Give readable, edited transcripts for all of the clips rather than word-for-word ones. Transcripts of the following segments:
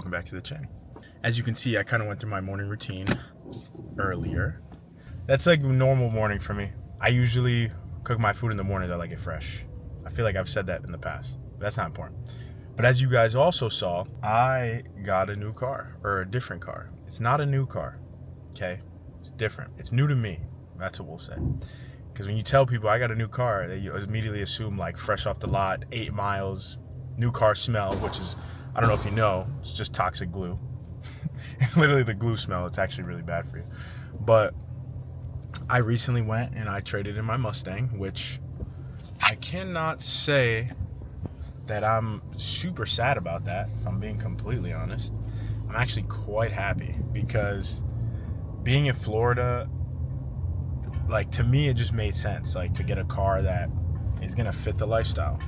welcome back to the channel. As you can see, I kind of went through my morning routine earlier. That's like normal morning for me. I usually cook my food in the morning. I like it fresh. I feel like I've said that in the past, but that's not important. But as you guys also saw, I got a new car, or a different car. It's not a new car, okay? It's different. It's new to me. That's what we'll say. Because when you tell people I got a new car, they immediately assume like fresh off the lot, 8 miles, new car smell, which is, I don't know if you know, it's just toxic glue. Literally the glue smell, it's actually really bad for you. But I recently went and I traded in my Mustang, which I cannot say that I'm super sad about that, if I'm being completely honest. I'm actually quite happy because being in Florida, like to me, it just made sense, like to get a car that is gonna fit the lifestyle.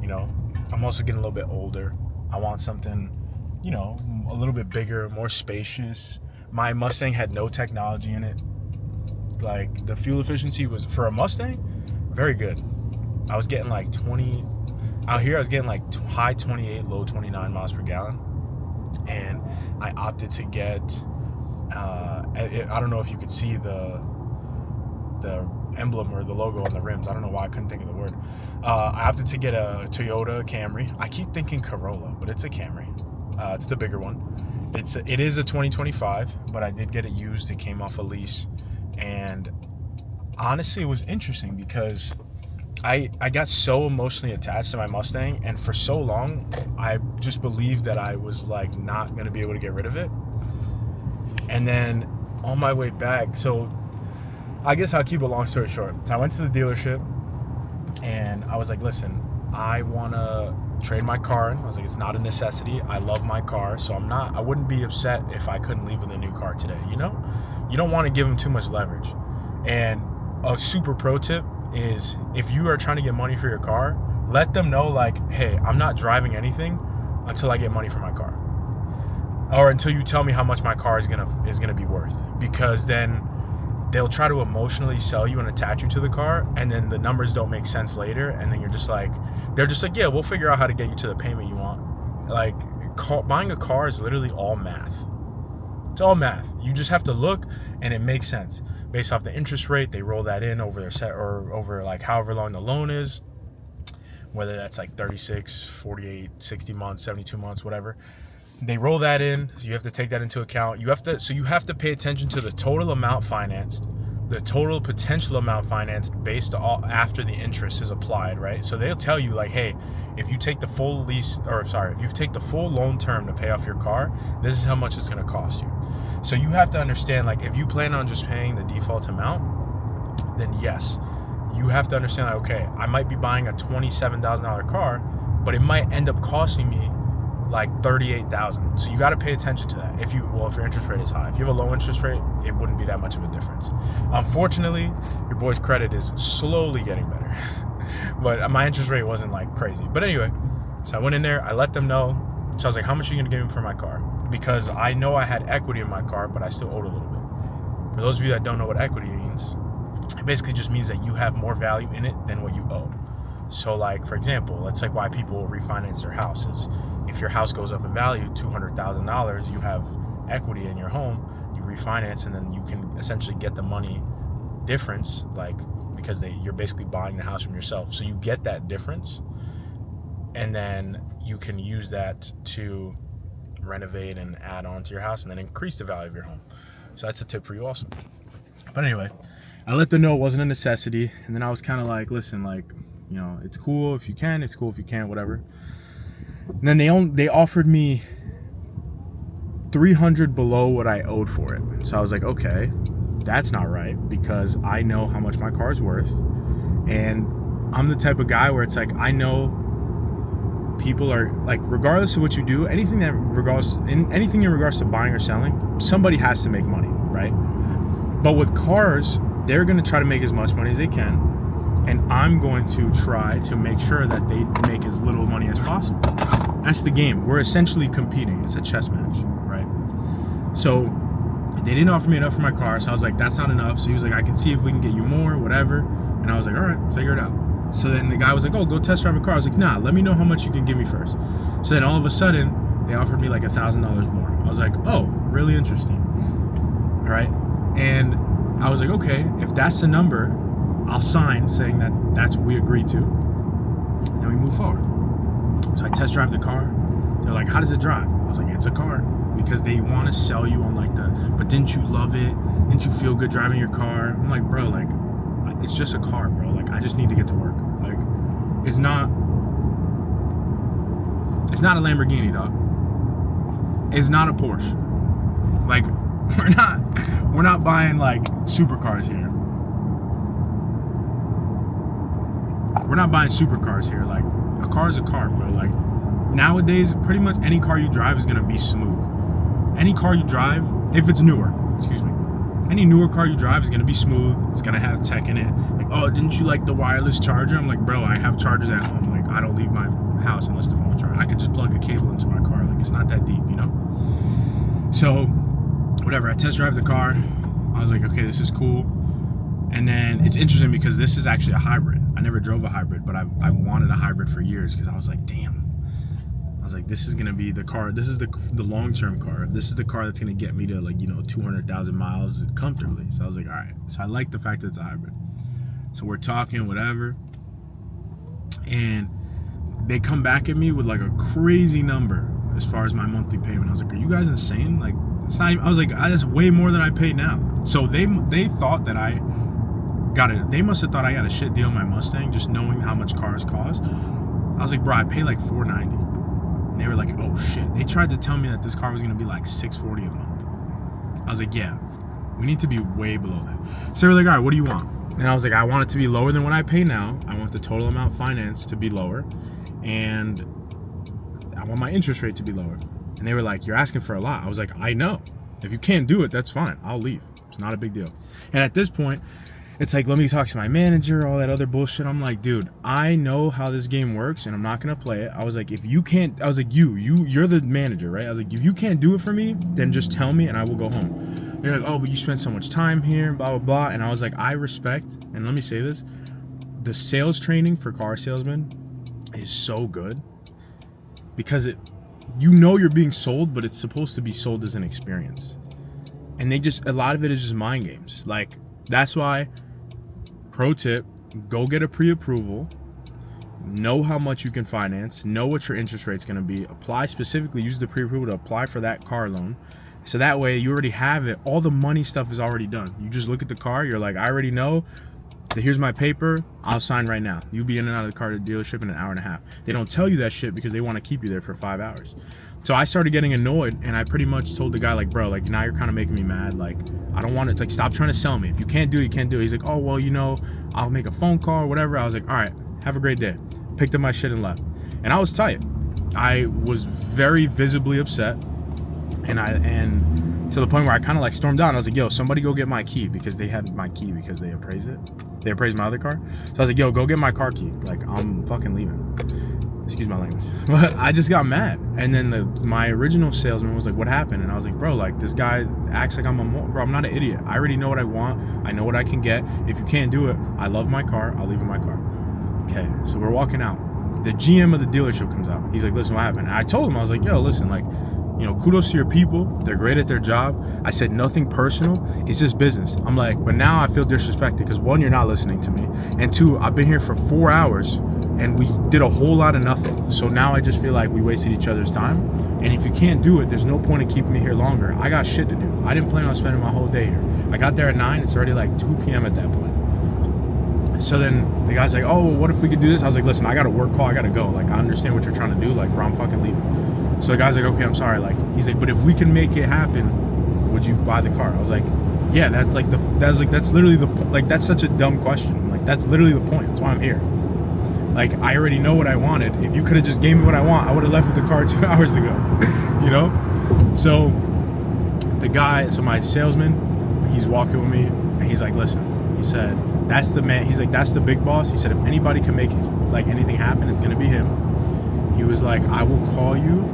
You know, I'm also getting a little bit older. I want something, you know, a little bit bigger, more spacious. My Mustang had no technology in it. Like the fuel efficiency was, for a Mustang, very good. I was getting like 20, out here I was getting like high 28, low 29 miles per gallon. And I opted to get, I don't know if you could see the emblem or the logo on the rims. I don't know why I couldn't think of the word. I opted to get a Toyota Camry. I keep thinking Corolla, but it's a Camry. It's the bigger one. It is a 2025, but I did get it used. It came off a lease. And honestly, it was interesting because I got so emotionally attached to my Mustang, and for so long, I just believed that I was like not going to be able to get rid of it. And then on my way back, so I guess I'll keep a long story short. So I went to the dealership and I was like, listen, I want to trade my car in. I was like, it's not a necessity. I love my car, so I wouldn't be upset if I couldn't leave with a new car today, you know? You don't want to give them too much leverage. And a super pro tip is if you are trying to get money for your car, let them know like, hey, I'm not driving anything until I get money for my car. Or until you tell me how much my car is gonna be worth. Because then they'll try to emotionally sell you and attach you to the car, and then the numbers don't make sense later, and then they're just like, yeah, we'll figure out how to get you to the payment you want. Like, buying a car is literally all math. It's all math. You just have to look, and it makes sense. Based off the interest rate, they roll that in over their set, or over like however long the loan is, whether that's like 36, 48, 60 months, 72 months, whatever. They roll that in, so you have to take that into account. You have to pay attention to the total amount financed, the total potential amount financed based after the interest is applied, right? So they'll tell you like, hey, if you take the full if you take the full loan term to pay off your car, this is how much it's gonna cost you. So you have to understand, like, if you plan on just paying the default amount, then yes, you have to understand like, okay, I might be buying a $27,000 car, but it might end up costing me like $38,000. So you got to pay attention to that. If your interest rate is high. If you have a low interest rate, it wouldn't be that much of a difference. Unfortunately, your boy's credit is slowly getting better. But my interest rate wasn't like crazy. But anyway, so I went in there, I let them know. So I was like, how much are you going to give me for my car? Because I know I had equity in my car, but I still owed a little bit. For those of you that don't know what equity means, it basically just means that you have more value in it than what you owe. So like, for example, that's like why people refinance their houses. If your house goes up in value $200,000, you have equity in your home, you refinance, and then you can essentially get the money difference, like, because you're basically buying the house from yourself. So you get that difference, and then you can use that to renovate and add on to your house and then increase the value of your home. So that's a tip for you also. But anyway, I let them know it wasn't a necessity, and then I was kind of like, listen, like, you know, it's cool if you can, it's cool if you can't, whatever. And then they offered me $300 below what I owed for it. So I was like, okay, that's not right, because I know how much my car is worth, and I'm the type of guy where it's like, I know people are like, regardless of what you do, anything in regards to buying or selling, somebody has to make money, right? But with cars, they're going to try to make as much money as they can, and I'm going to try to make sure that they make as little money as possible. That's the game. We're essentially competing. It's a chess match, right? So they didn't offer me enough for my car, so I was like, that's not enough. So he was like, I can see if we can get you more, whatever. And I was like, all right, figure it out. So then the guy was like, oh, go test drive a car. I was like, nah, let me know how much you can give me first. So then all of a sudden, They offered me like $1,000 more. I was like, oh, really interesting. All right. And I was like, okay, if that's the number, I'll sign saying that that's what we agreed to. And then we move forward. So I test drive the car. They're like, how does it drive? I was like, it's a car. Because they want to sell you on like but didn't you love it? Didn't you feel good driving your car? I'm like, bro, like, it's just a car, bro. Like, I just need to get to work. Like, it's not a Lamborghini, dog. It's not a Porsche. Like, we're not buying like supercars here. We're not buying supercars here. Like, a car is a car, bro. Like, nowadays, pretty much any car you drive is gonna be smooth. Any car you drive, if it's newer, any newer car you drive is gonna be smooth. It's gonna have tech in it. Like, oh, didn't you like the wireless charger? I'm like, bro, I have chargers at home. Like, I don't leave my house unless the phone's charged. I could just plug a cable into my car. Like, it's not that deep, you know? So, whatever, I test drive the car. I was like, okay, this is cool. And then it's interesting because this is actually a hybrid. I never drove a hybrid, but I wanted a hybrid for years because I was like, damn. I was like, this is gonna be the car. This is the long-term car. This is the car that's gonna get me to, like, 200,000 miles comfortably. So I was like, all right. So I like the fact that it's a hybrid. So we're talking, whatever. And they come back at me with like a crazy number as far as my monthly payment. I was like, are you guys insane? Like, it's not even, I was like, that's way more than I pay now. So they thought that they must have thought I got a shit deal on my Mustang, just knowing how much cars cost. I was like, bro, I pay like $490. And they were like, oh shit. They tried to tell me that this car was gonna be like $640 a month. I was like, yeah, we need to be way below that. So they were like, all right, what do you want? And I was like, I want it to be lower than what I pay now. I want the total amount financed to be lower. And I want my interest rate to be lower. And they were like, you're asking for a lot. I was like, I know. If you can't do it, that's fine. I'll leave. It's not a big deal. And at this point, it's like, let me talk to my manager, all that other bullshit. I'm like, dude, I know how this game works and I'm not gonna play it. I was like, if you can't, I was like, you're the manager, right? I was like, if you can't do it for me, then just tell me and I will go home. They're like, oh, but you spend so much time here, blah, blah, blah. And I was like, I respect, and let me say this, the sales training for car salesmen is so good because you're being sold, but it's supposed to be sold as an experience. And a lot of it is just mind games. Like, that's why, pro tip, go get a pre-approval, know how much you can finance, know what your interest rate's gonna be, use the pre-approval to apply for that car loan. So that way you already have it. All the money stuff is already done. You just look at the car, you're like, I already know, here's my paper, I'll sign right now. You'll be in and out of the car dealership in an hour and a half. They don't tell you that shit because they want to keep you there for 5 hours. So I started getting annoyed and I pretty much told the guy, like, bro, like, now you're kind of making me mad. Like, I don't want it. Like, stop trying to sell me. If you can't do it, you can't do it. He's like, oh, well, I'll make a phone call or whatever. I was like, all right, have a great day. Picked up my shit and left. And I was tight. I was very visibly upset. And to the point where I kind of like stormed out. I was like, yo, somebody go get my key, because they had my key because they appraised it. They appraised my other car. So I was like, yo, go get my car key. Like, I'm fucking leaving. Excuse my language. But I just got mad. And then my original salesman was like, what happened? And I was like, bro, like, this guy acts like bro, I'm not an idiot. I already know what I want. I know what I can get. If you can't do it, I love my car. I'll leave in my car. Okay, so we're walking out. The GM of the dealership comes out. He's like, listen, what happened? And I told him, I was like, yo, listen, like, kudos to your people. They're great at their job. I said nothing personal. It's just business. I'm like, but now I feel disrespected because, one, you're not listening to me. And two, I've been here for 4 hours and we did a whole lot of nothing. So now I just feel like we wasted each other's time. And if you can't do it, there's no point in keeping me here longer. I got shit to do. I didn't plan on spending my whole day here. I got there at 9. It's already like 2 p.m. at that point. So then the guy's like, oh, well, what if we could do this? I was like, listen, I got a work call. I got to go. Like, I understand what you're trying to do. Like, bro, I'm fucking leaving. So the guy's like, okay, I'm sorry. Like, he's like, but if we can make it happen, would you buy the car? I was like, yeah, that's literally that's such a dumb question. Like, that's literally the point. That's why I'm here. Like, I already know what I wanted. If you could have just gave me what I want, I would have left with the car 2 hours ago, So my salesman, he's walking with me and he's like, listen, he said, that's the man. He's like, that's the big boss. He said, if anybody can make like anything happen, it's going to be him. He was like, I will call you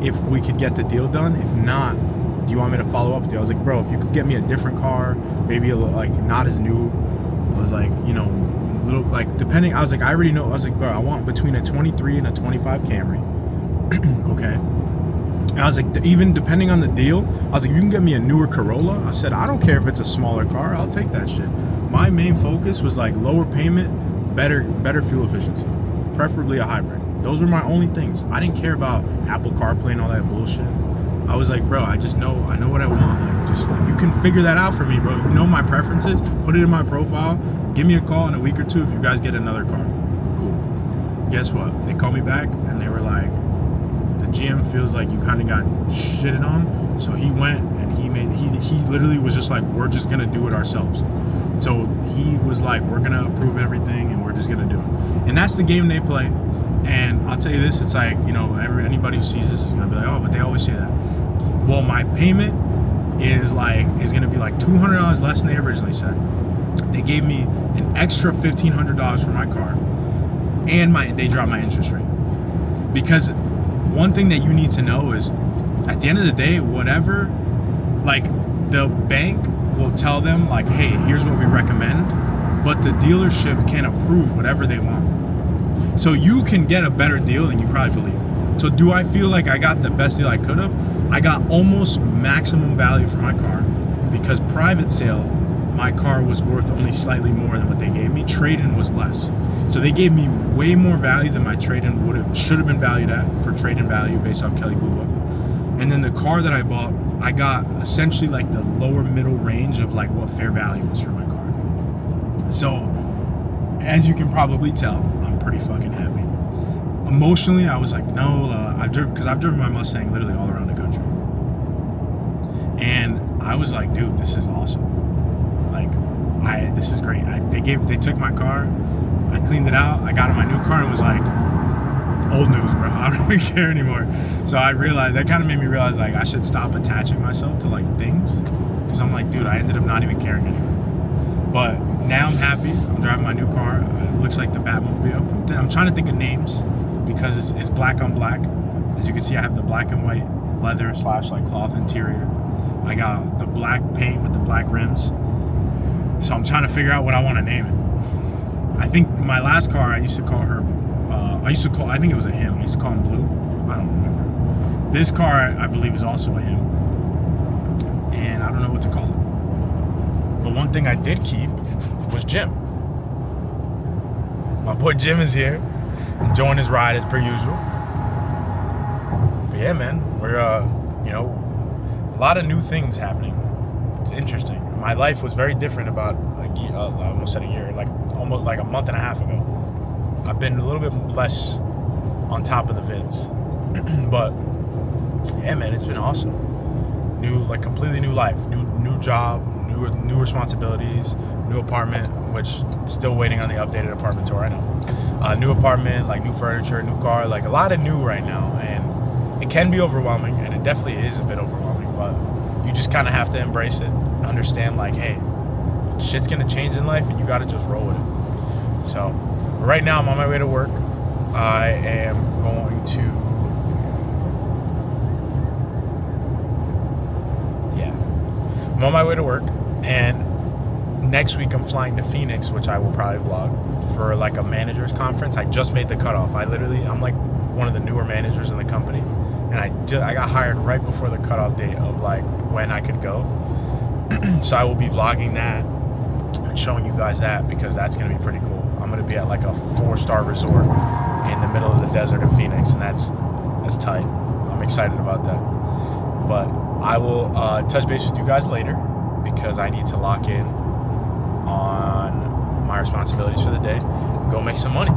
if we could get the deal done. If not, do you want me to follow up with you? I was like, bro, if you could get me a different car, maybe like not as new. I was like, little, like, depending. I was like, I already know. I was like, bro, I want between a 23 and a 25 Camry. Okay. And I was like, even depending on the deal, I was like, you can get me a newer Corolla. I said, I don't care if it's a smaller car, I'll take that shit. My main focus was like lower payment, better fuel efficiency, preferably a hybrid. Those were my only things. I didn't care about Apple CarPlay and all that bullshit. I was like, bro, I know what I want. Like, just like, you can figure that out for me, bro. You know my preferences. Put it in my profile. Give me a call in a week or two if you guys get another car. Cool. Guess what? They called me back and they were like, the GM feels like you kind of got shitted on. So he went and he literally was just like, we're just gonna do it ourselves. So he was like, we're gonna approve everything and we're just gonna do it. And that's the game they play. And I'll tell you this, it's like, you know, anybody who sees this is gonna be like, oh, but they always say that. Well, my payment is gonna be like $200 less than they originally said. They gave me an extra $1,500 for my car, and they dropped my interest rate. Because one thing that you need to know is, at the end of the day, whatever, like, the bank will tell them like, hey, here's what we recommend, but the dealership can approve whatever they want. So you can get a better deal than you probably believe. So do I feel like I got the best deal I could have? I got almost maximum value for my car, because private sale, my car was worth only slightly more than what they gave me. Trade-in was less. So they gave me way more value than my trade-in should have been valued at for trade-in value based off Kelly Blue Book. And then the car that I bought, I got essentially like the lower middle range of like what fair value was for my car. So as you can probably tell, I'm pretty fucking happy. Emotionally, I was like, no, I've driven my Mustang literally all around the country. And I was like, dude, this is awesome. Like, this is great. They took my car, I cleaned it out, I got in my new car and was like, old news, bro. I don't even care anymore. So I realized, that kind of made me realize like I should stop attaching myself to like things. Because I'm like, dude, I ended up not even caring anymore. But now I'm happy. I'm driving my new car. It looks like the Batmobile. I'm trying to think of names because it's black on black. As you can see, I have the black and white leather / like cloth interior. I got the black paint with the black rims. So I'm trying to figure out what I want to name it. I think my last car, I used to call her, I think it was a him. I used to call him Blue. I don't remember. This car, I believe, is also a him. And I don't know what to call it. But one thing I did keep was Jim. My boy Jim is here, enjoying his ride as per usual. But yeah, man, we're, a lot of new things happening. It's interesting. My life was very different about I almost said a year, almost like a month and a half ago. I've been a little bit less on top of the vids, but yeah, man, it's been awesome. Completely new life, new job, new responsibilities, new apartment, which still waiting on the updated apartment tour. I know, new apartment, like new furniture, new car, like a lot of new right now, and it can be overwhelming, and it definitely is a bit overwhelming, but you just kind of have to embrace it, understand like, hey, shit's gonna change in life, and you gotta just roll with it. So right now I'm on my way to work. I am going to, I'm on my way to work, and next week I'm flying to Phoenix, which I will probably vlog, for like a managers conference. I just made the cutoff. I'm like one of the newer managers in the company, and I got hired right before the cutoff date of like when I could go. So I will be vlogging that and showing you guys that, because that's gonna be pretty cool. I'm gonna be at like a 4-star resort in the middle of the desert in Phoenix, and that's tight. I'm excited about that. But I will touch base with you guys later, because I need to lock in on my responsibilities for the day, go make some money.